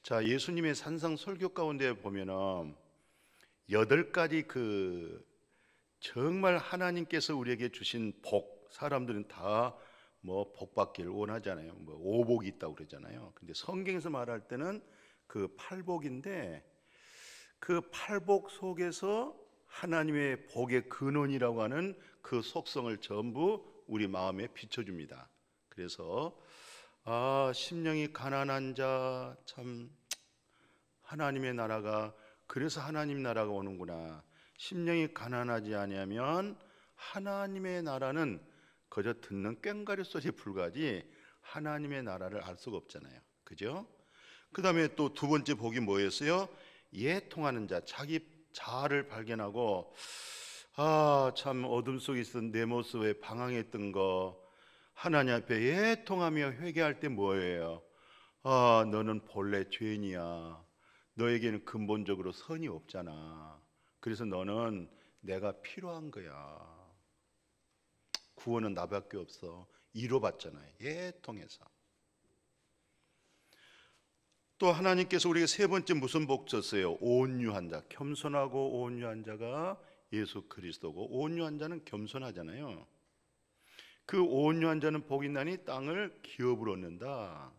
자, 예수님의 산상 설교 가운데 보면은 8가지 정말 하나님께서 우리에게 주신 복, 사람들은 다 뭐 복 받기를 원하잖아요. 뭐 오복이 있다고 그러잖아요. 근데 성경에서 말할 때는 그 팔복인데, 그 팔복 속에서 하나님의 복의 근원이라고 하는 그 속성을 전부 우리 마음에 비춰줍니다. 그래서 심령이 가난한 자, 참 하나님의 나라가, 그래서 하나님 나라가 오는구나. 심령이 가난하지 아니하면 하나님의 나라는 그저 듣는 꽹과리 소리에 불과하지 하나님의 나라를 알 수가 없잖아요. 그죠? 그 다음에 또 두 번째 복이 뭐였어요? 예통하는 자, 자기 자아를 발견하고 참 어둠 속에 있던 내 모습에 방황했던 거 하나님 앞에 예통하며 회개할 때 뭐예요? 너는 본래 죄인이야. 너에게는 근본적으로 선이 없잖아. 그래서 너는 내가 필요한 거야. 구원은 나밖에 없어. 이뤄봤잖아요. 예통해서. 또 하나님께서 우리에게 세 번째 무슨 복 줬어요? 온유한 자. 겸손하고 온유한 자가 예수 그리스도고, 온유한 자는 겸손하잖아요. 그 온유한 자는 복이 나니 땅을 기업으로 얻는다.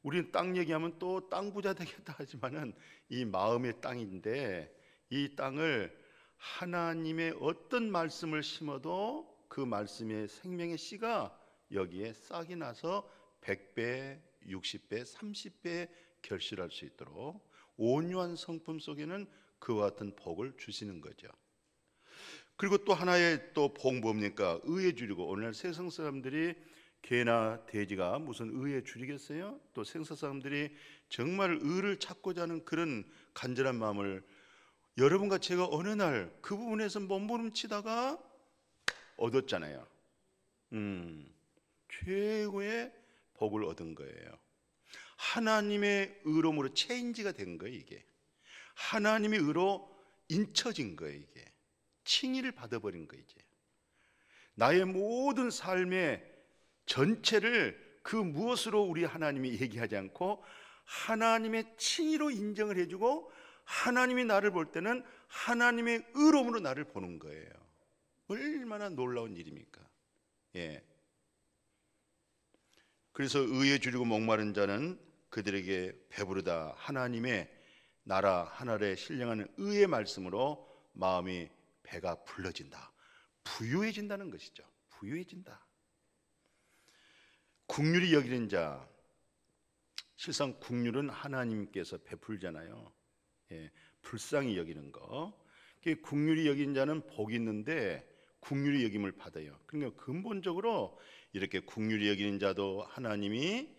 우리는 땅 얘기하면 또 땅 부자 되겠다 하지만은 이 마음의 땅인데, 이 땅을 하나님의 어떤 말씀을 심어도 그 말씀의 생명의 씨가 여기에 싹이 나서 100배, 60배, 30배 결실할 수 있도록 온유한 성품 속에는 그와 같은 복을 주시는 거죠. 그리고 또 하나의 또 복 뭡니까? 의에 줄이고. 오늘날 세상 사람들이 개나 돼지가 무슨 의에 줄이겠어요? 또 생사 사람들이 정말 의를 찾고자 하는 그런 간절한 마음을, 여러분과 제가 어느 날 그 부분에서 몸부림치다가 얻었잖아요. 최고의 복을 얻은 거예요. 하나님의 의로움으로 체인지가 된 거예요. 이게 하나님의 의로 인쳐진 거예요. 이게 칭의를 받아버린 거예요. 이제 나의 모든 삶의 전체를 그 무엇으로 우리 하나님이 얘기하지 않고 하나님의 칭의로 인정을 해주고, 하나님이 나를 볼 때는 하나님의 의로움으로 나를 보는 거예요. 얼마나 놀라운 일입니까? 예. 그래서 의에 줄이고 목마른 자는 그들에게 배부르다. 하나님의 나라 하나에 신령하는 의의 말씀으로 마음이 배가 불러진다. 부유해진다는 것이죠. 부유해진다. 긍휼히 여기는 자. 실상 긍휼은 하나님께서 베풀잖아요. 예, 불쌍히 여기는 거. 긍휼히 여긴 자는 복이 있는데 긍휼히 여김을 받아요. 그러니까 근본적으로 이렇게 긍휼히 여기는 자도 하나님이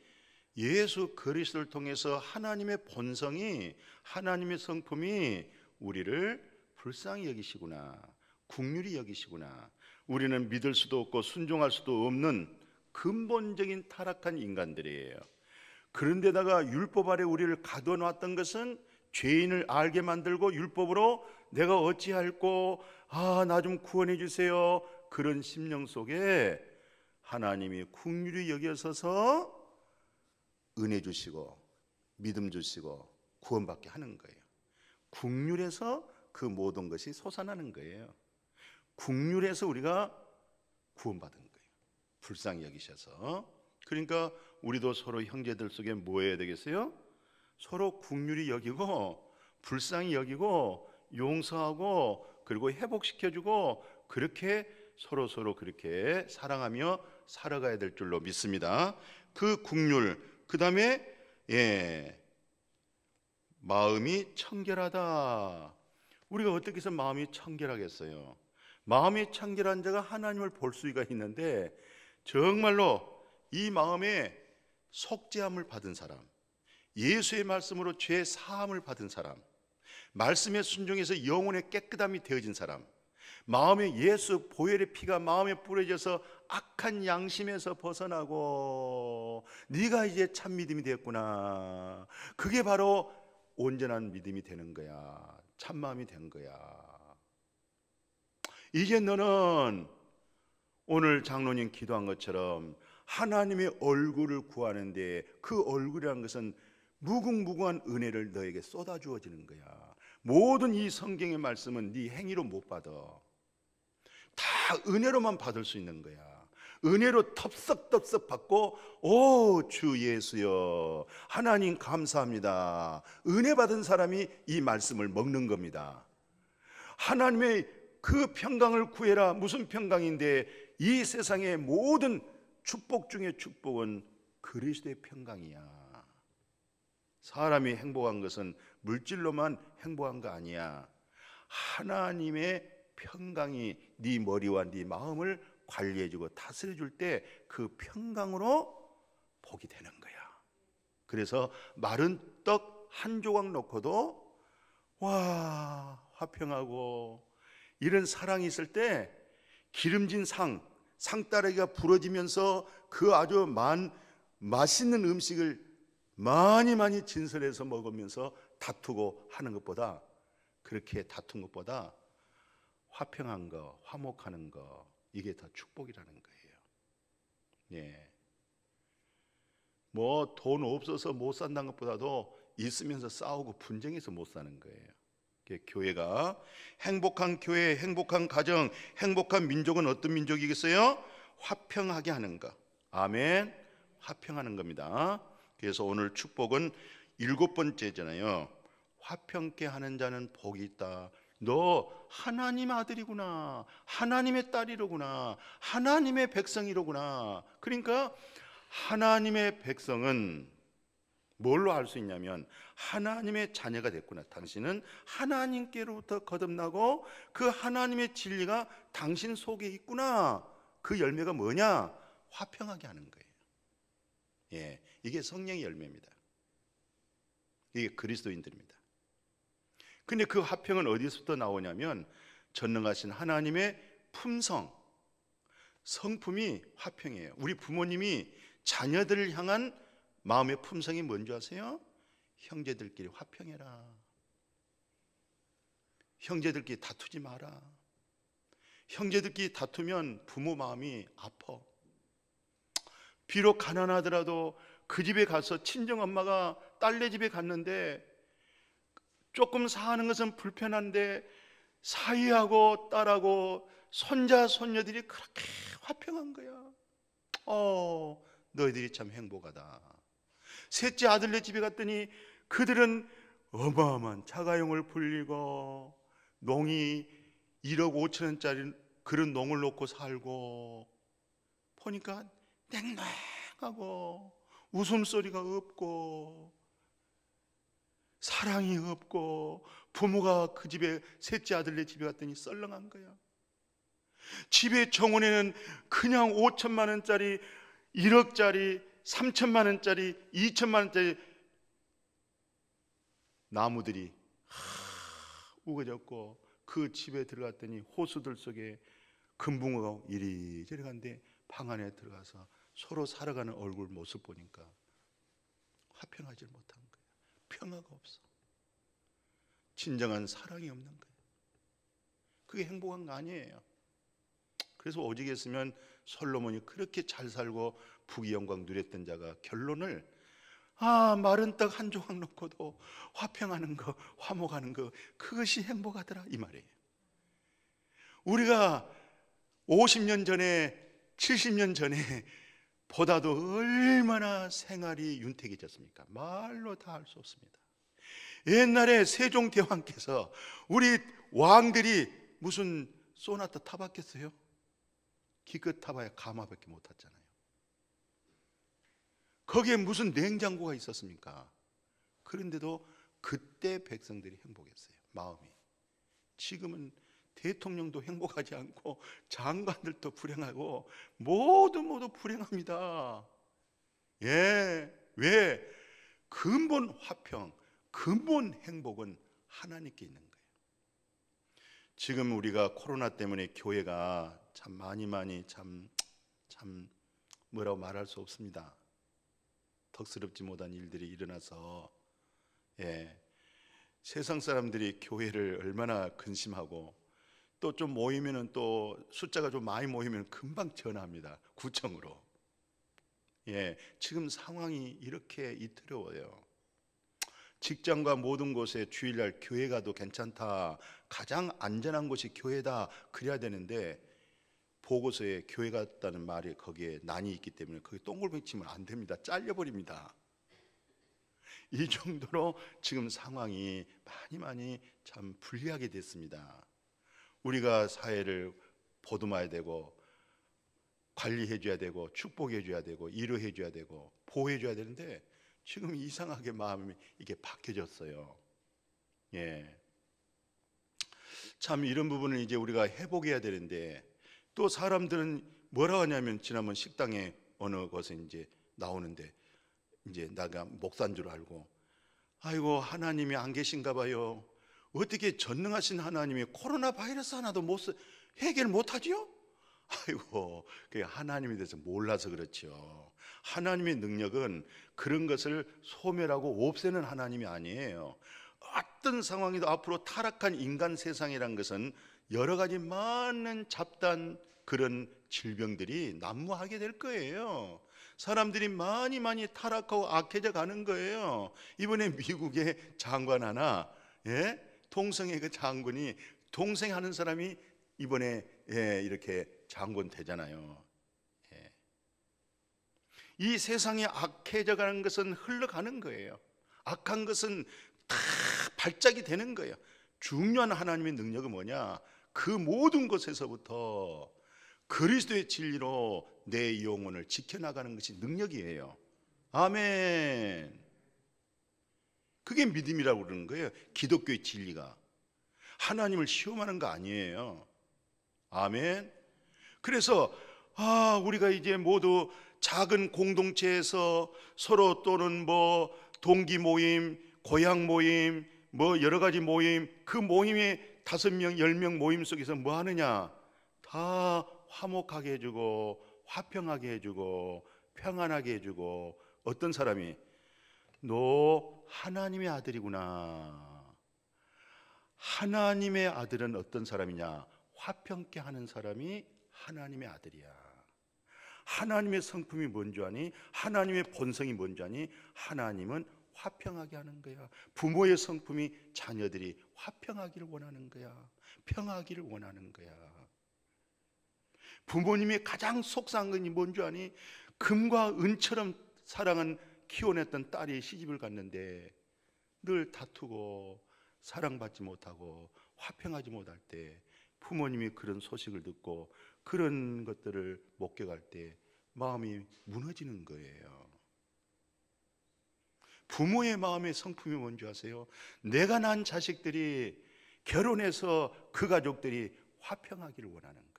예수 그리스도를 통해서 하나님의 본성이, 하나님의 성품이 우리를 불쌍히 여기시구나, 긍휼히 여기시구나. 우리는 믿을 수도 없고 순종할 수도 없는 근본적인 타락한 인간들이에요. 그런데다가 율법 아래 우리를 가둬놨던 것은 죄인을 알게 만들고 율법으로 내가 어찌할꼬, 나 좀 구원해 주세요, 그런 심령 속에 하나님이 긍휼히 여겨서서 은혜 주시고 믿음 주시고 구원받게 하는 거예요. 긍휼에서 그 모든 것이 솟아나는 거예요. 긍휼에서 우리가 구원받은 거예요. 불쌍히 여기셔서. 그러니까 우리도 서로 형제들 속에 뭐 해야 되겠어요? 서로 긍휼히 여기고 불쌍히 여기고 용서하고 그리고 회복시켜주고, 그렇게 서로 그렇게 사랑하며 살아가야 될 줄로 믿습니다. 그 긍휼, 그 다음에 마음이 청결하다. 우리가 어떻게 해서 마음이 청결하겠어요? 마음이 청결한 자가 하나님을 볼 수가 있는데, 정말로 이 마음에 속죄함을 받은 사람, 예수의 말씀으로 죄 사함을 받은 사람, 말씀에 순종해서 영혼의 깨끗함이 되어진 사람, 마음에 예수 보혈의 피가 마음에 뿌려져서 악한 양심에서 벗어나고 네가 이제 참 믿음이 되었구나, 그게 바로 온전한 믿음이 되는 거야. 참 마음이 된 거야. 이제 너는 오늘 장로님 기도한 것처럼 하나님의 얼굴을 구하는데, 그 얼굴이라는 것은 무궁무궁한 은혜를 너에게 쏟아 주어지는 거야. 모든 이 성경의 말씀은 네 행위로 못 받아. 다 은혜로만 받을 수 있는 거야. 은혜로 덥석덥석 받고, 오 주 예수여 하나님 감사합니다. 은혜 받은 사람이 이 말씀을 먹는 겁니다. 하나님의 그 평강을 구해라. 무슨 평강인데, 이 세상의 모든 축복 중에 축복은 그리스도의 평강이야. 사람이 행복한 것은 물질로만 행복한 거 아니야. 하나님의 평강이 네 머리와 네 마음을 관리해주고 다스려줄 때 그 평강으로 복이 되는 거야. 그래서 마른 떡 한 조각 놓고도 와 화평하고, 이런 사랑이 있을 때 기름진 상다리가 부러지면서 그 아주 맛있는 음식을 많이 진설해서 먹으면서 다투고 하는 것보다, 그렇게 다툰 것보다 화평한 거, 화목하는 거, 이게 더 축복이라는 거예요. 예. 뭐 돈 없어서 못 산다는 것보다도 있으면서 싸우고 분쟁해서 못 사는 거예요. 교회가, 행복한 교회, 행복한 가정, 행복한 민족은 어떤 민족이겠어요? 화평하게 하는 거. 아멘. 화평하는 겁니다. 그래서 오늘 축복은 7번째잖아요. 화평케 하는 자는 복이 있다. 너 하나님 아들이구나, 하나님의 딸이로구나, 하나님의 백성이로구나. 그러니까 하나님의 백성은 뭘로 알 수 있냐면, 하나님의 자녀가 됐구나. 당신은 하나님께로부터 거듭나고 그 하나님의 진리가 당신 속에 있구나. 그 열매가 뭐냐? 화평하게 하는 거예요. 예, 이게 성령의 열매입니다. 이게 그리스도인들입니다. 근데 그 화평은 어디서부터 나오냐면, 전능하신 하나님의 품성, 성품이 화평이에요. 우리 부모님이 자녀들을 향한 마음의 품성이 뭔지 아세요? 형제들끼리 화평해라. 형제들끼리 다투지 마라. 형제들끼리 다투면 부모 마음이 아파. 비록 가난하더라도 그 집에 가서 친정엄마가 딸네 집에 갔는데 조금 사는 것은 불편한데 사위하고 딸하고 손자 손녀들이 그렇게 화평한 거야. 너희들이 참 행복하다. 셋째 아들네 집에 갔더니 그들은 어마어마한 자가용을 불리고 농이 1억 5천원짜리 그런 농을 놓고 살고, 보니까 냉랭하고 웃음소리가 없고 사랑이 없고, 부모가 그 집에 셋째 아들네 집에 갔더니 썰렁한 거야. 집에 정원에는 그냥 5천만 원짜리, 1억짜리, 3천만 원짜리, 2천만 원짜리 나무들이 우거졌고, 그 집에 들어갔더니 호수들 속에 금붕어가 이리저리 갔는데 방 안에 들어가서 서로 살아가는 얼굴 모습 보니까 화평하지 못한 거예요. 평화가 없어. 진정한 사랑이 없는 거예요. 그게 행복한 거 아니에요. 그래서 오직했으면 솔로몬이 그렇게 잘 살고 부귀 영광 누렸던 자가 결론을, 마른 떡 한 조각 놓고도 화평하는 거, 화목하는 거, 그것이 행복하더라, 이 말이에요. 우리가 50년 전에, 70년 전에 보다도 얼마나 생활이 윤택해졌습니까? 말로 다 할 수 없습니다. 옛날에 세종대왕께서 우리 왕들이 무슨 소나타 타봤겠어요? 기껏 타봐야 가마밖에 못 탔잖아요. 거기에 무슨 냉장고가 있었습니까? 그런데도 그때 백성들이 행복했어요, 마음이. 지금은 대통령도 행복하지 않고 장관들도 불행하고 모두 불행합니다. 예, 왜? 근본 화평, 근본 행복은 하나님께 있는 거예요. 지금 우리가 코로나 때문에 교회가 참 많이 참 뭐라고 말할 수 없습니다. 덕스럽지 못한 일들이 일어나서, 세상 사람들이 교회를 얼마나 근심하고, 또 좀 모이면은, 또 숫자가 좀 많이 모이면 금방 전화합니다, 구청으로. 지금 상황이 이렇게 이태로워요. 직장과 모든 곳에 주일날 교회 가도 괜찮다, 가장 안전한 곳이 교회다, 그래야 되는데 보고서에 교회 갔다는 말이 거기에 난이 있기 때문에 거기 동글뱅이 치면 안 됩니다. 잘려버립니다. 이 정도로 지금 상황이 많이 참 불리하게 됐습니다. 우리가 사회를 보듬어야 되고 관리해 줘야 되고 축복해 줘야 되고 위로해 줘야 되고 보호해 줘야 되는데 지금 이상하게 마음이 이게 바뀌어졌어요. 예. 참 이런 부분을 이제 우리가 회복해야 되는데, 또 사람들은 뭐라고 하냐면, 지난번 식당에 어느 곳에 이제 나오는데 이제 내가 목사인 줄 알고, 아이고 하나님이 안 계신가 봐요. 어떻게 전능하신 하나님이 코로나 바이러스 하나도 해결 못하지요? 아이고, 그게 하나님에 대해서 몰라서 그렇죠. 하나님의 능력은 그런 것을 소멸하고 없애는 하나님이 아니에요. 어떤 상황이도 앞으로 타락한 인간 세상이란 것은 여러 가지 많은 잡다한 그런 질병들이 난무하게 될 거예요. 사람들이 많이 타락하고 악해져 가는 거예요. 이번에 미국의 장관 하나, 예? 동성애 그 장군이, 동생하는 사람이 이번에 이렇게 장군 되잖아요. 예. 이 세상이 악해져 가는 것은 흘러가는 거예요. 악한 것은 다 발작이 되는 거예요. 중요한 하나님의 능력은 뭐냐? 그 모든 것에서부터 그리스도의 진리로 내 영혼을 지켜나가는 것이 능력이에요. 아멘. 그게 믿음이라고 그러는 거예요. 기독교의 진리가 하나님을 시험하는 거 아니에요. 아멘. 그래서 우리가 이제 모두 작은 공동체에서 서로, 또는 뭐 동기 모임, 고향 모임, 뭐 여러 가지 모임, 그 모임에 5명, 10명 모임 속에서 뭐 하느냐? 다 화목하게 해주고 화평하게 해주고 평안하게 해주고, 어떤 사람이 너 하나님의 아들이구나. 하나님의 아들은 어떤 사람이냐? 화평케 하는 사람이 하나님의 아들이야. 하나님의 성품이 뭔지 아니? 하나님의 본성이 뭔지 아니? 하나님은 화평하게 하는 거야. 부모의 성품이 자녀들이 화평하기를 원하는 거야. 평하기를 원하는 거야. 부모님이 가장 속상한 것이 뭔지 아니? 금과 은처럼 사랑은 키워냈던 딸이 시집을 갔는데 늘 다투고 사랑받지 못하고 화평하지 못할 때, 부모님이 그런 소식을 듣고 그런 것들을 목격할 때 마음이 무너지는 거예요. 부모의 마음의 성품이 뭔지 아세요? 내가 낳은 자식들이 결혼해서 그 가족들이 화평하기를 원하는 거예요.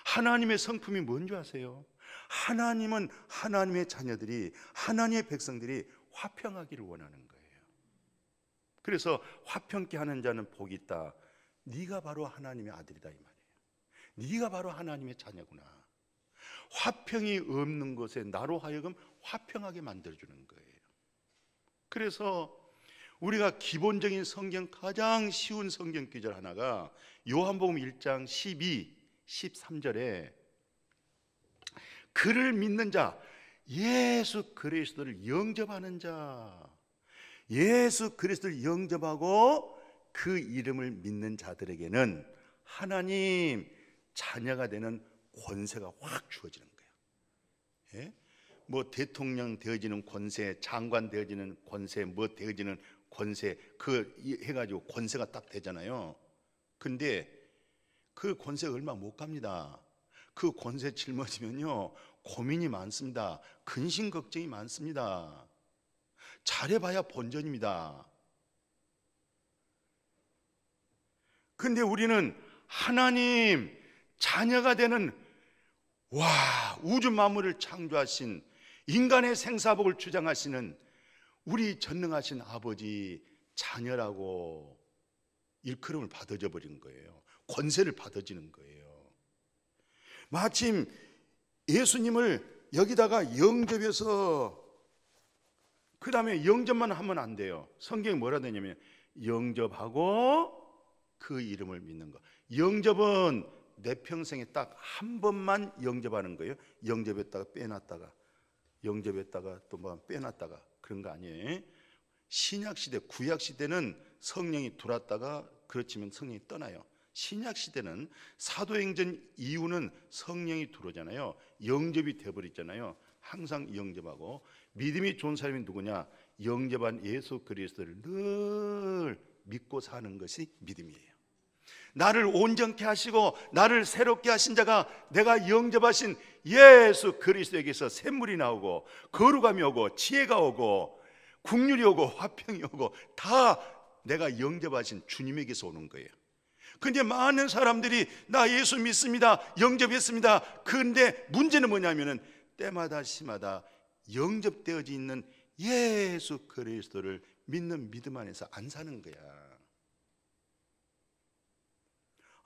하나님의 성품이 뭔지 아세요? 하나님은 하나님의 자녀들이, 하나님의 백성들이 화평하기를 원하는 거예요. 그래서 화평케 하는 자는 복이 있다. 네가 바로 하나님의 아들이다, 이 말이에요. 네가 바로 하나님의 자녀구나. 화평이 없는 곳에 나로 하여금 화평하게 만들어주는 거예요. 그래서 우리가 기본적인 성경, 가장 쉬운 성경 구절 하나가 요한복음 1장 12, 13절에 그를 믿는 자, 예수 그리스도를 영접하는 자, 예수 그리스도를 영접하고 그 이름을 믿는 자들에게는 하나님 자녀가 되는 권세가 확 주어지는 거예요. 예? 뭐 대통령 되어지는 권세, 장관 되어지는 권세, 뭐 되어지는 권세, 그 해가지고 권세가 딱 되잖아요. 근데 그 권세 얼마 못 갑니다. 그 권세 짊어지면요 고민이 많습니다. 근심 걱정이 많습니다. 잘해봐야 본전입니다. 근데 우리는 하나님 자녀가 되는, 우주 만물을 창조하신, 인간의 생사복을 주장하시는 우리 전능하신 아버지 자녀라고 일컬음을 받아져 버린 거예요. 권세를 받아지는 거예요. 마침 예수님을 여기다가 영접해서, 그 다음에 영접만 하면 안 돼요. 성경에 뭐라 되냐면 영접하고 그 이름을 믿는 거. 영접은 내 평생에 딱 한 번만 영접하는 거예요. 영접했다가 빼놨다가, 영접했다가 또 뭐 빼놨다가, 그런 거 아니에요. 신약 시대, 구약 시대는 성령이 들어왔다가 그렇지만 성령이 떠나요. 신약 시대는 사도행전 이후는 성령이 들어오잖아요. 영접이 돼버리잖아요. 항상 영접하고, 믿음이 좋은 사람이 누구냐? 영접한 예수 그리스도를 늘 믿고 사는 것이 믿음이에요. 나를 온전케 하시고 나를 새롭게 하신 자가 내가 영접하신 예수 그리스도에게서 샘물이 나오고 거룩함이 오고 지혜가 오고 국률이 오고 화평이 오고 다 내가 영접하신 주님에게서 오는 거예요. 근데 많은 사람들이 나 예수 믿습니다, 영접했습니다. 그런데 문제는 뭐냐면은 때마다 시마다 영접되어져 있는 예수 그리스도를 믿는 믿음 안에서 안 사는 거야.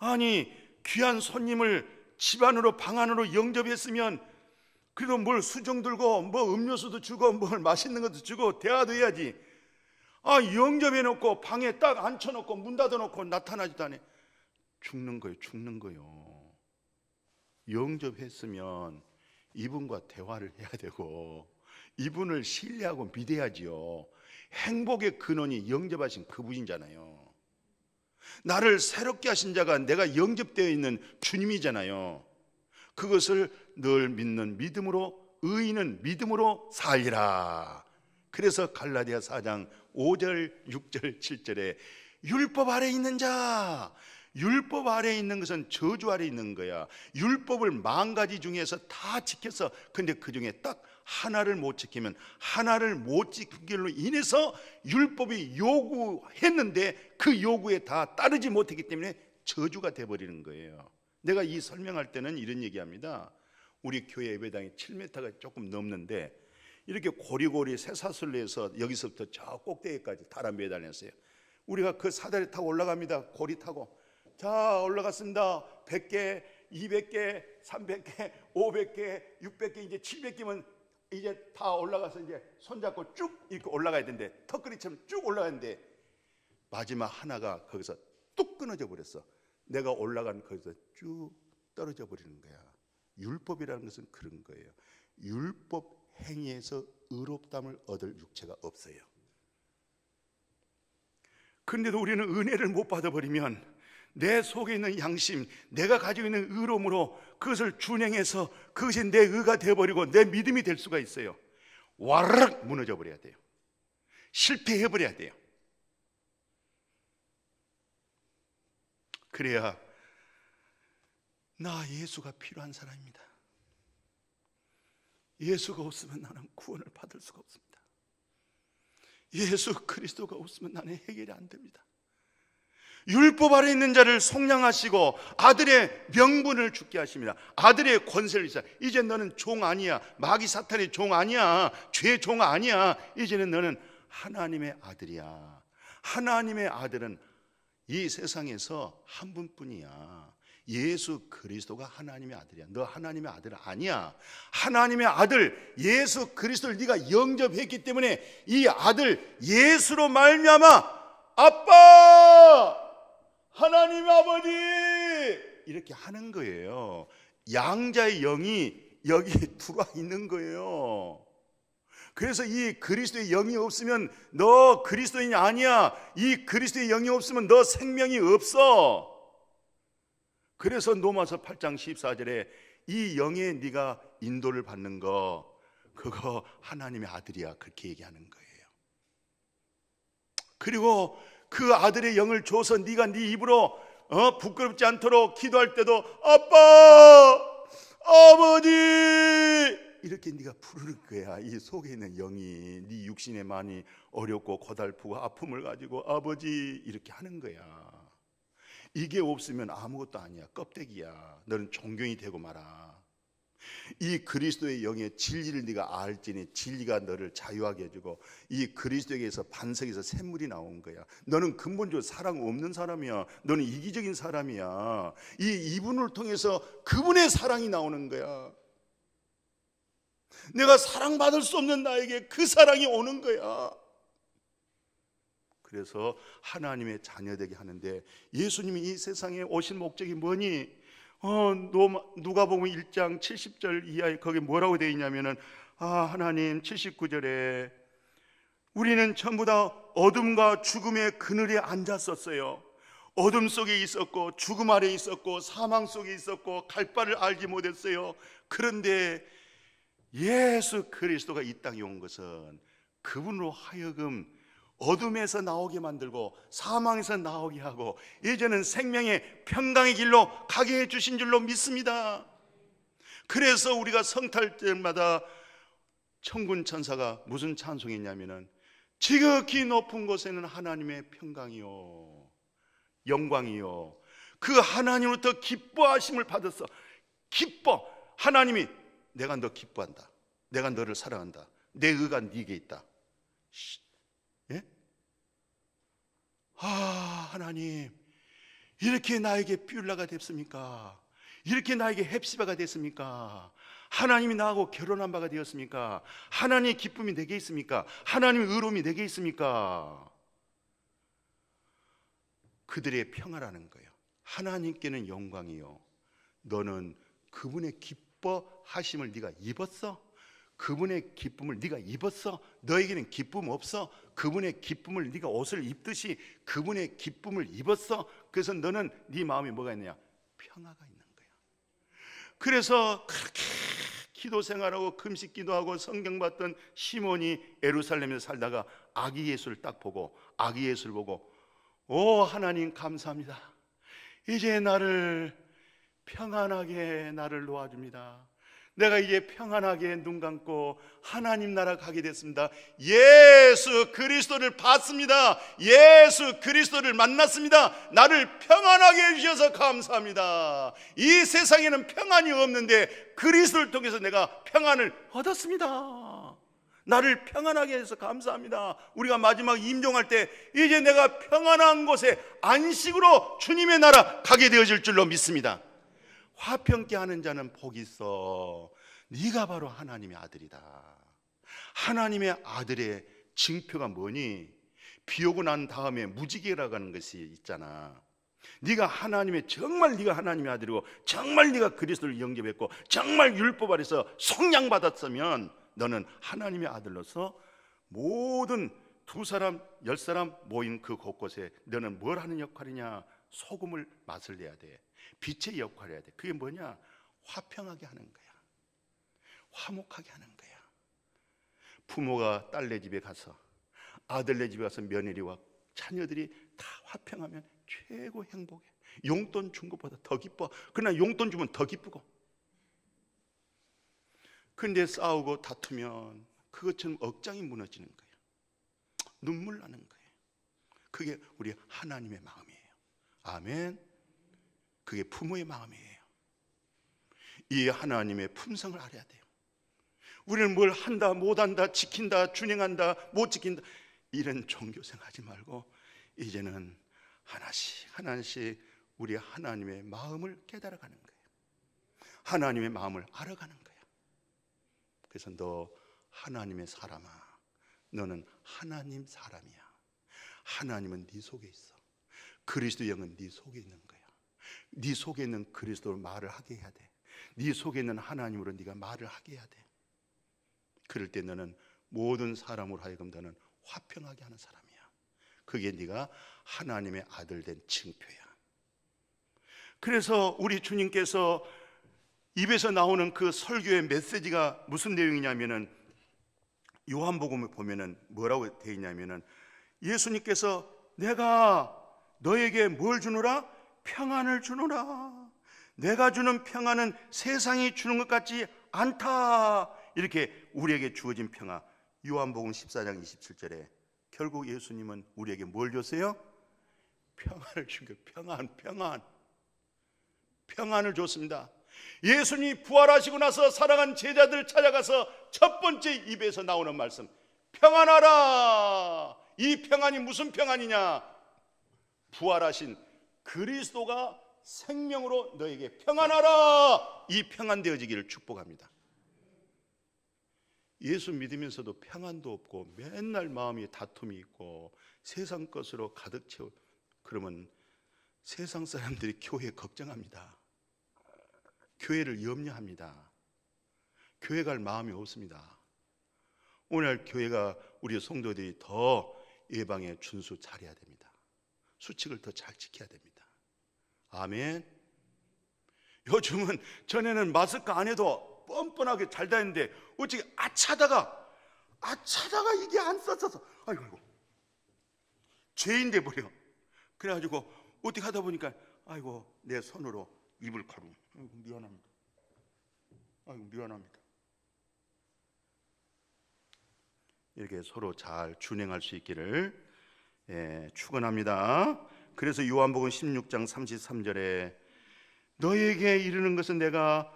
아니, 귀한 손님을 집 안으로 방 안으로 영접했으면 그래도 뭘 수정 들고 뭐 음료수도 주고 뭘 맛있는 것도 주고 대화도 해야지. 영접해놓고 방에 딱 앉혀놓고 문 닫아놓고 나타나지도 않아. 죽는 거예요. 영접했으면 이분과 대화를 해야 되고 이분을 신뢰하고 믿어야지요. 행복의 근원이 영접하신 그분이잖아요. 나를 새롭게 하신 자가 내가 영접되어 있는 주님이잖아요. 그것을 늘 믿는 믿음으로, 의인은 믿음으로 살리라. 그래서 갈라디아 4장 5절 6절 7절에 율법 아래에 있는 자, 율법 아래에 있는 것은 저주 아래에 있는 거야. 율법을 10,000가지 중에서 다 지켜서 근데 그 중에 딱 하나를 못 지키면 하나를 못 지키기로 인해서 율법이 요구했는데 그 요구에 다 따르지 못했기 때문에 저주가 돼버리는 거예요. 내가 이 설명할 때는 이런 얘기합니다. 우리 교회 예배당이 7m가 조금 넘는데 이렇게 고리고리 쇠사슬로해서 여기서부터 저 꼭대기까지 달아 매달렸어요. 우리가 그 사다리 타고 올라갑니다. 고리 타고 자 올라갔습니다. 100개, 200개, 300개, 500개, 600개, 이제 700개면 이제 다 올라가서 이제 손잡고 쭉 이렇게 올라가야 되는데 턱걸이처럼 쭉 올라가는데 마지막 하나가 거기서 뚝 끊어져 버렸어. 내가 올라간 거기서 쭉 떨어져 버리는 거야. 율법이라는 것은 그런 거예요. 율법 행위에서 의롭담을 얻을 육체가 없어요. 그런데도 우리는 은혜를 못 받아버리면 내 속에 있는 양심, 내가 가지고 있는 의로움으로 그것을 준행해서 그것이 내 의가 되어버리고 내 믿음이 될 수가 있어요. 와르륵 무너져 버려야 돼요. 실패해버려야 돼요. 그래야 나 예수가 필요한 사람입니다. 예수가 없으면 나는 구원을 받을 수가 없습니다. 예수 그리스도가 없으면 나는 해결이 안 됩니다. 율법 아래 있는 자를 속량하시고 아들의 명분을 주게 하십니다. 아들의 권세를 주사. 이제 너는 종 아니야. 마귀 사탄의 종 아니야. 죄의 종 아니야. 이제는 너는 하나님의 아들이야. 하나님의 아들은 이 세상에서 한 분뿐이야. 예수 그리스도가 하나님의 아들이야. 너 하나님의 아들 아니야. 하나님의 아들 예수 그리스도를 네가 영접했기 때문에 이 아들 예수로 말미암아 아빠, 하나님 아버지 이렇게 하는 거예요. 양자의 영이 여기 들어와 있는 거예요. 그래서 이 그리스도의 영이 없으면 너 그리스도인이 아니야. 이 그리스도의 영이 없으면 너 생명이 없어. 그래서 로마서 8장 14절에 이 영에 네가 인도를 받는 거 그거 하나님의 아들이야. 그렇게 얘기하는 거예요. 그리고 그 아들의 영을 줘서 네가 네 입으로 부끄럽지 않도록 기도할 때도 아빠, 아버지 이렇게 네가 부르는 거야. 이 속에 있는 영이 네 육신에 많이 어렵고 고달프고 아픔을 가지고 아버지 이렇게 하는 거야. 이게 없으면 아무것도 아니야. 껍데기야. 너는 종경이 되고 말아. 이 그리스도의 영의 진리를 네가 알지니 진리가 너를 자유하게 해주고 이 그리스도에게서 반석에서 샘물이 나온 거야. 너는 근본적으로 사랑 없는 사람이야. 너는 이기적인 사람이야. 이 이분을 통해서 그분의 사랑이 나오는 거야. 내가 사랑받을 수 없는 나에게 그 사랑이 오는 거야. 그래서 하나님의 자녀되게 하는데 예수님이 이 세상에 오신 목적이 뭐니? 누가복음 1장 70절 이하에 거기 뭐라고 되어 있냐면은 하나님 79절에 우리는 전부 다 어둠과 죽음의 그늘에 앉았었어요. 어둠 속에 있었고 죽음 아래 있었고 사망 속에 있었고 갈 바를 알지 못했어요. 그런데 예수 그리스도가 이 땅에 온 것은 그분으로 하여금 어둠에서 나오게 만들고 사망에서 나오게 하고 이제는 생명의 평강의 길로 가게 해주신 줄로 믿습니다. 그래서 우리가 성탈 때마다 천군 천사가 무슨 찬송했냐면은 지극히 높은 곳에는 하나님의 평강이요 영광이요 그 하나님으로부터 기뻐하심을 받았어. 기뻐. 하나님이 내가 너 기뻐한다. 내가 너를 사랑한다. 내 의가 네게 있다. 예? 하나님 이렇게 나에게 뷰라가 됐습니까? 이렇게 나에게 헵시바가 됐습니까? 하나님이 나하고 결혼한 바가 되었습니까? 하나님의 기쁨이 내게 있습니까? 하나님의 의로움이 내게 있습니까? 그들의 평화라는 거예요. 하나님께는 영광이요 너는 그분의 기뻐하심을 네가 입었어? 그분의 기쁨을 네가 입었어? 너에게는 기쁨 없어? 그분의 기쁨을 네가 옷을 입듯이 그분의 기쁨을 입었어? 그래서 너는 네 마음에 뭐가 있느냐? 평화가 있는 거야. 그래서 그렇게 기도 생활하고 금식 기도하고 성경 봤던 시몬이 예루살렘에서 살다가 아기 예수를 딱 보고 아기 예수를 보고 오 하나님 감사합니다. 이제 나를 평안하게 나를 놓아줍니다. 내가 이제 평안하게 눈 감고 하나님 나라 가게 됐습니다. 예수 그리스도를 봤습니다. 예수 그리스도를 만났습니다. 나를 평안하게 해주셔서 감사합니다. 이 세상에는 평안이 없는데 그리스도를 통해서 내가 평안을 얻었습니다. 나를 평안하게 해서 감사합니다. 우리가 마지막 임종할 때 이제 내가 평안한 곳에 안식으로 주님의 나라 가게 되어질 줄로 믿습니다. 화평케 하는 자는 복이 있어. 네가 바로 하나님의 아들이다. 하나님의 아들의 징표가 뭐니? 비 오고 난 다음에 무지개라고 하는 것이 있잖아. 네가 하나님의 정말 네가 하나님의 아들이고 정말 네가 그리스도를 영접했고 정말 율법 아래서 속량받았으면 너는 하나님의 아들로서 모든 2사람 10사람 모인 그 곳곳에 너는 뭘 하는 역할이냐? 소금을 맛을 내야 돼. 빛의 역할을 해야 돼. 그게 뭐냐? 화평하게 하는 거야. 화목하게 하는 거야. 부모가 딸네 집에 가서 아들네 집에 가서 며느리와 자녀들이 다 화평하면 최고 행복해. 용돈 준 것보다 더 기뻐. 그러나 용돈 주면 더 기쁘고. 근데 싸우고 다투면 그것처럼 억장이 무너지는 거예요. 눈물 나는 거예요. 그게 우리 하나님의 마음이에요. 아멘. 그게 부모의 마음이에요. 이 하나님의 품성을 알아야 돼요. 우리는 뭘 한다 못한다 지킨다 준행한다 못 지킨다 이런 종교생 하지 말고 이제는 하나씩 하나씩 우리 하나님의 마음을 깨달아가는 거예요. 하나님의 마음을 알아가는 거예요. 그래서 너 하나님의 사람아, 너는 하나님 사람이야. 하나님은 네 속에 있어. 그리스도 영은 네 속에 있는 거야. 네 속에 있는 그리스도로 말을 하게 해야 돼. 네 속에 있는 하나님으로 네가 말을 하게 해야 돼. 그럴 때 너는 모든 사람으로 하여금 너는 화평하게 하는 사람이야. 그게 네가 하나님의 아들 된 징표야. 그래서 우리 주님께서 입에서 나오는 그 설교의 메시지가 무슨 내용이냐면은 요한복음을 보면은 뭐라고 되어 있냐면은 예수님께서 내가 너에게 뭘 주노라? 평안을 주노라. 내가 주는 평안은 세상이 주는 것 같지 않다. 이렇게 우리에게 주어진 평화. 요한복음 14장 27절에 결국 예수님은 우리에게 뭘 줬어요? 평안을 준 거예요. 평안을 줬습니다. 예수님이 부활하시고 나서 사랑한 제자들 찾아가서 첫 번째 입에서 나오는 말씀, 평안하라. 이 평안이 무슨 평안이냐? 부활하신 그리스도가 생명으로 너에게 평안하라. 이 평안 되어지기를 축복합니다. 예수 믿으면서도 평안도 없고 맨날 마음에 다툼이 있고 세상 것으로 가득 채워, 그러면 세상 사람들이 교회 걱정합니다. 교회를 염려합니다. 교회 갈 마음이 없습니다. 오늘 교회가 우리 성도들이 더 예방에 준수 잘해야 됩니다. 수칙을 더 잘 지켜야 됩니다. 아멘. 요즘은 전에는 마스크 안 해도 뻔뻔하게 잘 다녔는데 어떻게 아차다가 이게 안 썼어서 아이고 죄인 돼 버려. 그래가지고 어떻게 하다 보니까 아이고 내 손으로 입을 가루. 아이고 미안합니다. 이렇게 서로 잘 준행할 수 있기를 축원합니다. 그래서 요한복음 16장 33절에 너에게 이르는 것은 내가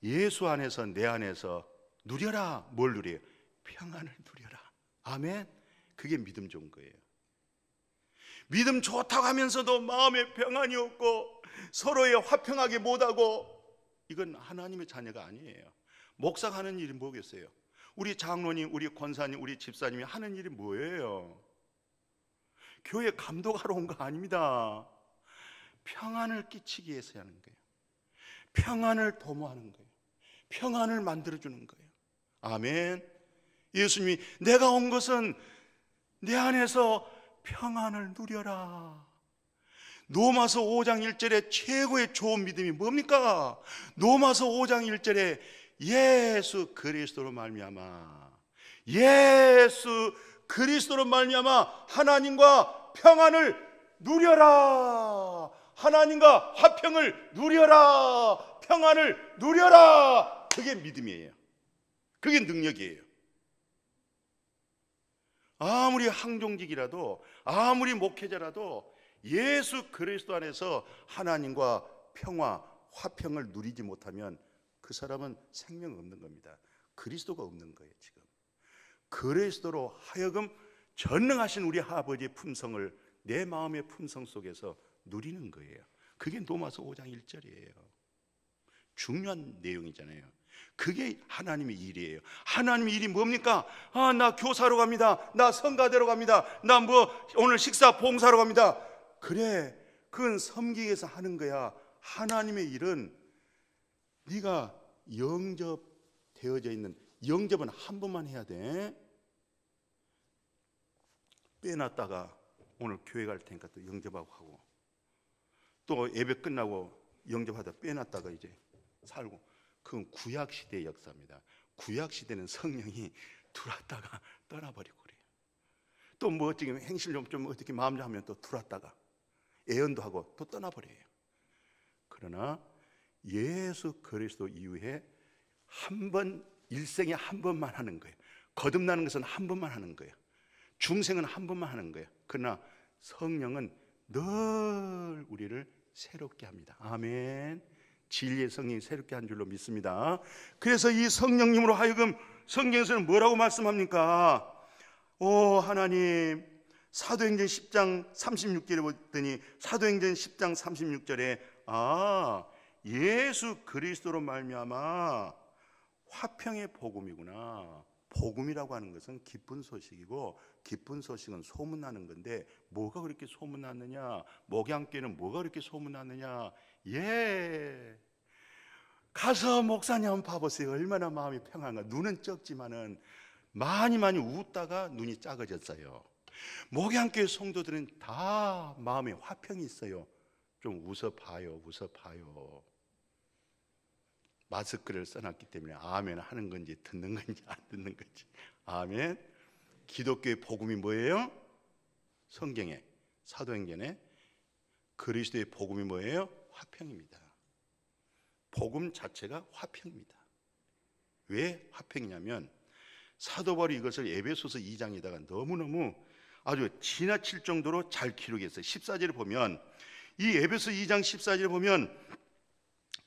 예수 안에서 내 안에서 누려라. 뭘 누려요? 평안을 누려라. 아멘. 그게 믿음 좋은 거예요. 믿음 좋다고 하면서도 마음에 평안이 없고 서로에 화평하게 못하고, 이건 하나님의 자녀가 아니에요. 목사가 하는 일이 뭐겠어요? 우리 장로님, 우리 권사님, 우리 집사님이 하는 일이 뭐예요? 교회 감독하러 온 거 아닙니다. 평안을 끼치기 위해서 하는 거예요. 평안을 도모하는 거예요. 평안을 만들어주는 거예요. 아멘. 예수님이 내가 온 것은 내 안에서 평안을 누려라. 로마서 5장 1절에 최고의 좋은 믿음이 뭡니까? 로마서 5장 1절에 예수 그리스도로 말미암아, 예수 그리스도로 말미암아 하나님과 평안을 누려라. 하나님과 화평을 누려라. 평안을 누려라. 그게 믿음이에요. 그게 능력이에요. 아무리 항종직이라도, 아무리 목회자라도 예수 그리스도 안에서 하나님과 평화, 화평을 누리지 못하면 그 사람은 생명 없는 겁니다. 그리스도가 없는 거예요. 지금 그리스도로 하여금 전능하신 우리 아버지의 품성을 내 마음의 품성 속에서 누리는 거예요. 그게 로마서 5장 1절이에요. 중요한 내용이잖아요. 그게 하나님의 일이에요. 하나님의 일이 뭡니까? 나 교사로 갑니다. 나 성가대로 갑니다. 나 오늘 식사 봉사로 갑니다. 그래, 그건 섬기기 위해서 하는 거야. 하나님의 일은 네가 영접되어져 있는, 영접은 한 번만 해야 돼. 빼놨다가 오늘 교회 갈 테니까 또 영접하고 하고, 또 예배 끝나고 영접하다 빼놨다가 이제 살고, 그건 구약시대의 역사입니다. 구약시대는 성령이 들어왔다가 떠나버리고 그래요. 또 뭐 어떻게 행실 좀 어떻게 마음 하면 또 들어왔다가 애언도 하고 또 떠나버려요. 그러나 예수 그리스도 이후에 한 번, 일생에 한 번만 하는 거예요. 거듭나는 것은 한 번만 하는 거예요. 중생은 한 번만 하는 거예요. 그러나 성령은 늘 우리를 새롭게 합니다. 아멘. 진리의 성령이 새롭게 한 줄로 믿습니다. 그래서 이 성령님으로 하여금 성경에서는 뭐라고 말씀합니까? 오 하나님, 사도행전 10장 36절에 보더니, 사도행전 10장 36절에 예수 그리스도로 말미암아 화평의 복음이구나. 복음이라고 하는 것은 기쁜 소식이고, 기쁜 소식은 소문나는 건데 뭐가 그렇게 소문났느냐? 목양교회는 뭐가 그렇게 소문났느냐? 가서 목사님 한번 봐보세요. 얼마나 마음이 평안한가. 눈은 적지만은 많이 웃다가 눈이 작아졌어요. 목양교회 성도들은 다 마음에 화평이 있어요. 좀 웃어봐요. 마스크를 써놨기 때문에 아멘 하는 건지 듣는 건지 안 듣는 건지. 아멘. 기독교의 복음이 뭐예요? 성경에, 사도행전에 그리스도의 복음이 뭐예요? 화평입니다. 복음 자체가 화평입니다. 왜 화평이냐면 사도 바울이 이것을 에베소서 2장에다가 너무너무 아주 지나칠 정도로 잘 기록했어요. 14절을 보면, 이 에베소 2장 14절을 보면,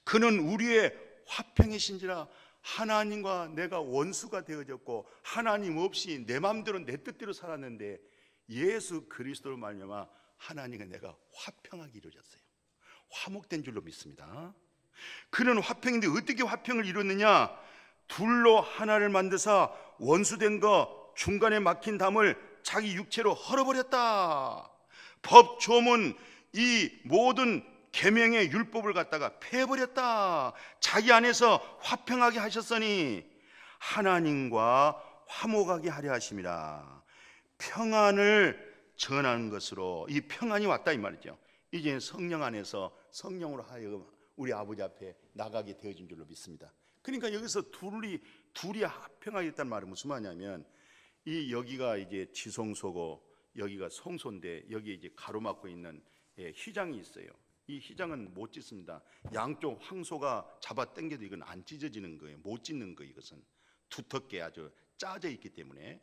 그는 우리의 화평이신지라 하나님과 내가 원수가 되어졌고 하나님 없이 내 마음대로 내 뜻대로 살았는데 예수 그리스도로 말미암아 하나님과 내가 화평하게 이루어졌어요. 화목된 줄로 믿습니다. 그는 화평인데 어떻게 화평을 이뤘느냐? 둘로 하나를 만드사 원수된 거 중간에 막힌 담을 자기 육체로 헐어버렸다. 법 조문 이 모든 계명의 율법을 갖다가 패버렸다. 자기 안에서 화평하게 하셨으니 하나님과 화목하게 하려 하심이라. 평안을 전하는 것으로 이 평안이 왔다 이 말이죠. 이제 성령 안에서 성령으로 하여금 우리 아버지 앞에 나가게 되어진 줄로 믿습니다. 그러니까 여기서 둘이 합평하겠다는 말은 무슨 말이냐면, 이 여기가 이제 지성소고 여기가 성소인데 여기 이제 가로막고 있는 휘장이 있어요. 이 휘장은 못 찢습니다. 양쪽 황소가 잡아 당겨도 이건 안 찢어지는 거예요. 못 찢는 거예요. 이것은 두텁게 아주 짜져 있기 때문에.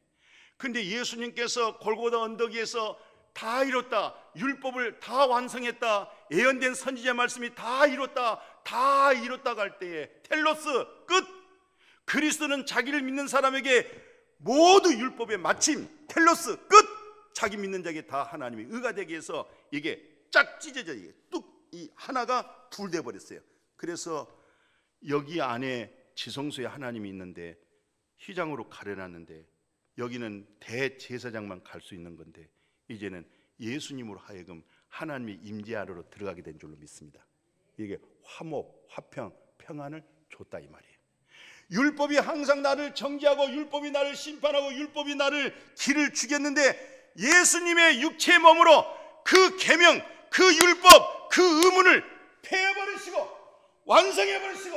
근데 예수님께서 골고다 언덕 위에서 다 이뤘다, 율법을 다 완성했다, 예언된 선지자 말씀이 다 이뤘다 할 때에 텔로스 끝. 그리스도는 자기를 믿는 사람에게 모두 율법의 마침, 텔로스 끝. 자기 믿는 자에게 다 하나님의 의가 되게 해서 이게 쫙 찢어져, 이게 뚝, 이 하나가 둘 돼 버렸어요. 그래서 여기 안에 지성소에 하나님이 있는데 휘장으로 가려놨는데 여기는 대제사장만 갈 수 있는 건데 이제는 예수님으로 하여금 하나님의 임재 아래로 들어가게 된 줄로 믿습니다. 이게 화목, 화평, 평안을 줬다 이 말이에요. 율법이 항상 나를 정죄하고 율법이 나를 심판하고 율법이 나를 길을 죽였는데 예수님의 육체의 몸으로 그 계명, 그 율법, 그 의문을 폐해버리시고 완성해버리시고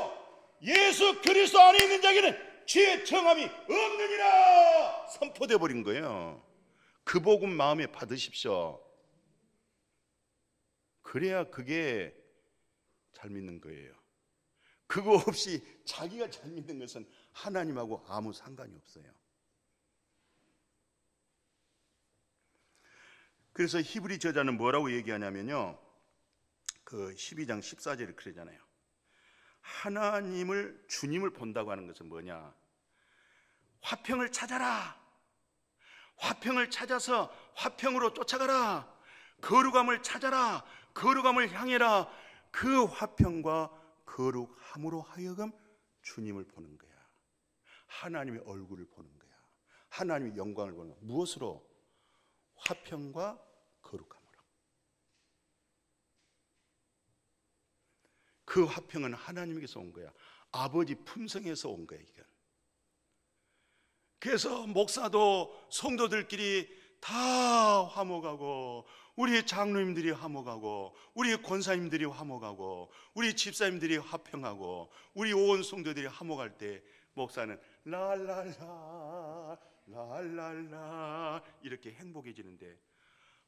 예수 그리스도 안에 있는 자에게는 죄의 정함이 없느니라 선포돼 버린 거예요. 그 복음 마음에 받으십시오. 그래야 그게 잘 믿는 거예요. 그거 없이 자기가 잘 믿는 것은 하나님하고 아무 상관이 없어요. 그래서 히브리 저자는 뭐라고 얘기하냐면요, 그 12장 14절에 그러잖아요. 하나님을, 주님을 본다고 하는 것은 뭐냐? 화평을 찾아라. 화평을 찾아서 화평으로 쫓아가라. 거룩함을 찾아라. 거룩함을 향해라. 그 화평과 거룩함으로 하여금 주님을 보는 거야. 하나님의 얼굴을 보는 거야. 하나님의 영광을 보는 거야. 무엇으로? 화평과 거룩함으로. 그 화평은 하나님에게서 온 거야. 아버지 품성에서 온 거야 이건. 그래서 목사도 성도들끼리 다 화목하고 우리 장로님들이 화목하고 우리 권사님들이 화목하고 우리 집사님들이 화평하고 우리 온 성도들이 화목할 때 목사는 랄랄라 랄랄라 이렇게 행복해지는데,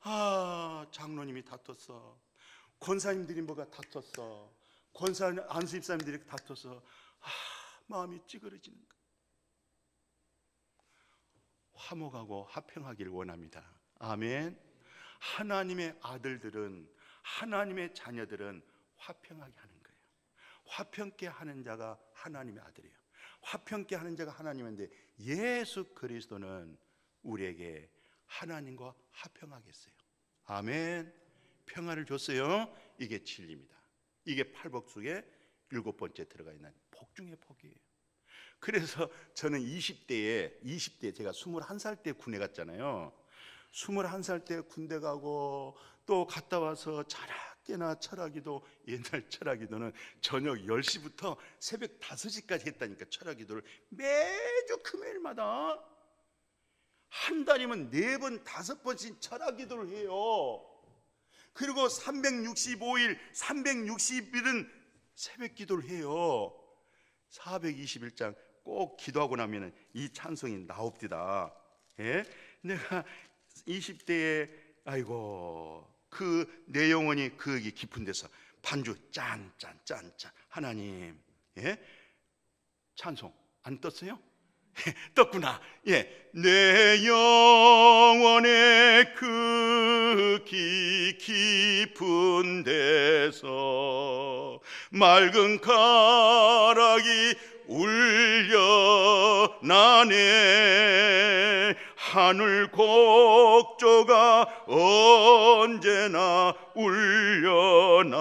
아 장로님이 다퉜어, 권사님들이 뭐가 다퉜어, 권사님 안수집사님들이 다퉜어, 마음이 찌그러지는 거예요. 화목하고 화평하기를 원합니다. 아멘. 하나님의 아들들은, 하나님의 자녀들은 화평하게 하는 거예요. 화평케 하는 자가 하나님의 아들이에요. 화평케 하는 자가 하나님인데 예수 그리스도는 우리에게 하나님과 화평하게 했어요. 아멘. 평화를 줬어요. 이게 진리입니다. 이게 팔복 속에 7번째 들어가 있는 복 중의 복이에요. 그래서 저는 20대에 제가 21살 때 군에 갔잖아요. 21살 때 군대 가고 또 갔다 와서 자락깨나 철학기도, 옛날 철학기도는 저녁 10시부터 새벽 5시까지 했다니까. 철학기도를 매주 금요일마다 한 달이면 4번 5번씩 철학기도를 해요. 그리고 365일 360일은 새벽 기도를 해요. 421장 꼭 기도하고 나면 이 찬송이 나옵니다. 예? 내가 20대에 아이고 그 내 영혼이 그 깊은 데서 반주 짠짠짠짠 하나님, 예? 찬송 안 떴어요? 떴구나. 예, 내 영혼의 그 깊은 데서 맑은 가락이 울려나네. 하늘 곡조가 언제나 울려나와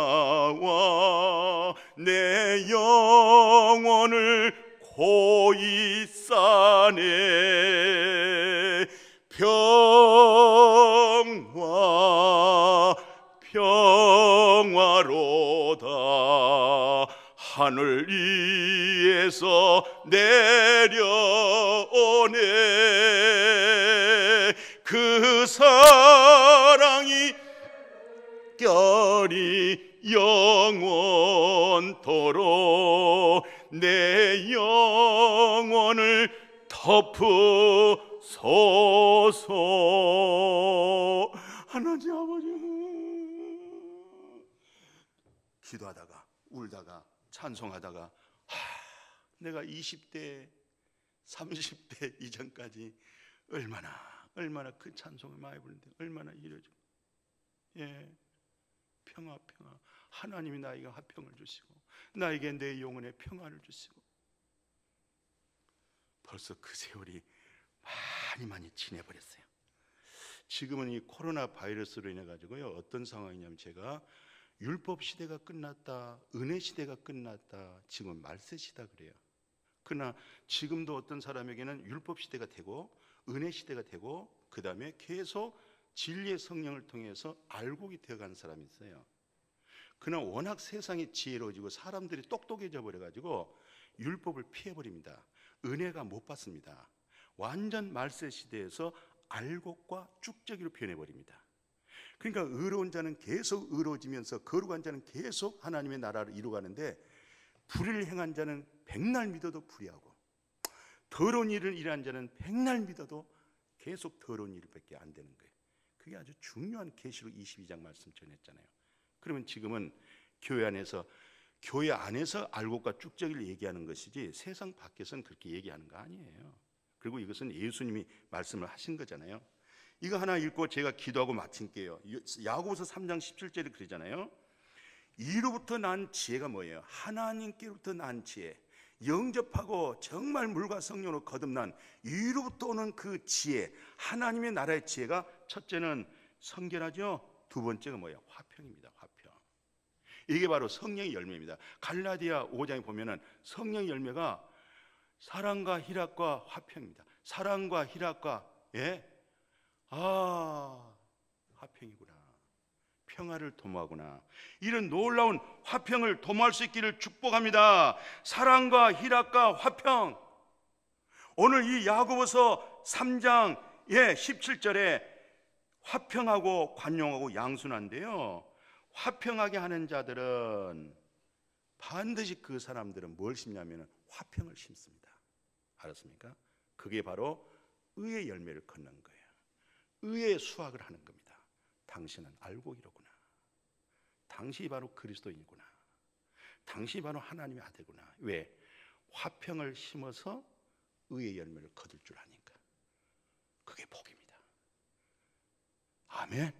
내 영혼을 고이 싸네. 평화로다 하늘 위에서 내려온 보내 그 사랑이 결이 영원토록 내 영혼을 덮으소서. 하나님 아버지, 기도하다가 울다가 찬송하다가 내가 20대 30대 이전까지 얼마나 그 찬송을 많이 부르는데 얼마나 이래죠. 예, 평화 하나님이 나에게 화평을 주시고 나에게 내 영혼의 평화를 주시고 벌써 그 세월이 많이 지내버렸어요. 지금은 이 코로나 바이러스로 인해 가지고요, 어떤 상황이냐면 제가 율법 시대가 끝났다, 은혜 시대가 끝났다, 지금은 말세 시대다 그래요. 그러나 지금도 어떤 사람에게는 율법 시대가 되고 은혜 시대가 되고 그 다음에 계속 진리의 성령을 통해서 알곡이 되어가는 사람이 있어요. 그러나 워낙 세상이 지혜로워지고 사람들이 똑똑해져 버려가지고 율법을 피해버립니다. 은혜가 못 받습니다. 완전 말세 시대에서 알곡과 쭉저기로 변해버립니다. 그러니까 의로운 자는 계속 의로워지면서 거룩한 자는 계속 하나님의 나라를 이루어가는데 불의를 행한 자는 백날 믿어도 불의하고 더러운 일을 일한 자는 백날 믿어도 계속 더러운 일밖에 안 되는 거예요. 그게 아주 중요한 계시록 22장 말씀 전했잖아요. 그러면 지금은 교회 안에서 알곡과 쭉저기를 얘기하는 것이지 세상 밖에서는 그렇게 얘기하는 거 아니에요. 그리고 이것은 예수님이 말씀을 하신 거잖아요. 이거 하나 읽고 제가 기도하고 마칠게요. 야고보서 3장 17절에 그러잖아요. 이로부터 난 지혜가 뭐예요? 하나님께로부터 난 지혜, 영접하고 정말 물과 성령으로 거듭난 이로부터 오는 그 지혜, 하나님의 나라의 지혜가 첫째는 성결하죠. 두 번째가 뭐예요? 화평입니다. 화평. 이게 바로 성령의 열매입니다. 갈라디아 5장에 보면은 성령의 열매가 사랑과 희락과 화평입니다. 사랑과 희락과 화평이구나. 평화를 도모하구나. 이런 놀라운 화평을 도모할 수 있기를 축복합니다. 사랑과 희락과 화평. 오늘 이 야고보서 3장 17절에 화평하고 관용하고 양순한데요, 화평하게 하는 자들은 반드시 그 사람들은 뭘 심냐면 화평을 심습니다. 알았습니까? 그게 바로 의의 열매를 걷는 거예요. 의의 수확을 하는 겁니다. 당신은 알곡이로구나. 당신이 바로 그리스도인이구나. 당신이 바로 하나님의 아들구나. 왜? 화평을 심어서 의의 열매를 거둘 줄 아니까. 그게 복입니다. 아멘.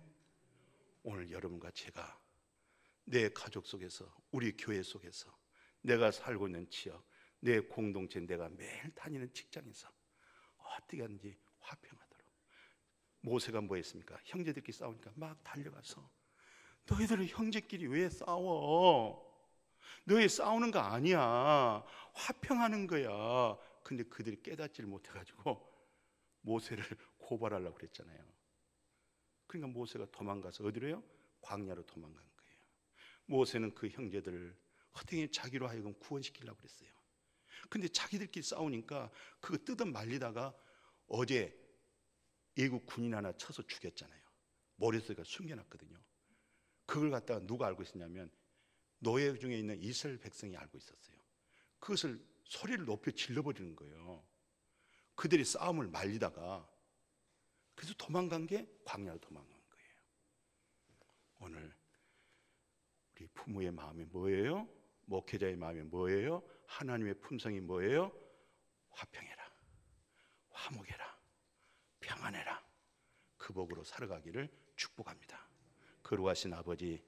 오늘 여러분과 제가 내 가족 속에서, 우리 교회 속에서, 내가 살고 있는 지역, 내 공동체, 내가 매일 다니는 직장에서 어떻게 하는지 화평하도록. 모세가 뭐 했습니까? 형제들끼리 싸우니까 막 달려가서 너희들은 형제끼리 왜 싸워? 너희 싸우는 거 아니야. 화평하는 거야. 근데 그들이 깨닫지를 못해가지고 모세를 고발하려고 그랬잖아요. 그러니까 모세가 도망가서 어디로요? 광야로 도망간 거예요. 모세는 그 형제들을 어떻게 자기로 하여금 구원시키려고 그랬어요. 근데 자기들끼리 싸우니까 그거 뜯어 말리다가 어제 애국 군인 하나 쳐서 죽였잖아요. 머릿속에 숨겨놨거든요. 그걸 갖다가 누가 알고 있었냐면 노예 중에 있는 이스라엘 백성이 알고 있었어요. 그것을 소리를 높여 질러버리는 거예요. 그들이 싸움을 말리다가 그래서 도망간 게 광야로 도망간 거예요. 오늘 우리 부모의 마음이 뭐예요? 목회자의 마음이 뭐예요? 하나님의 품성이 뭐예요? 화평해라, 화목해라, 평안해라. 그 복으로 살아가기를 축복합니다. 거룩하신 아버지,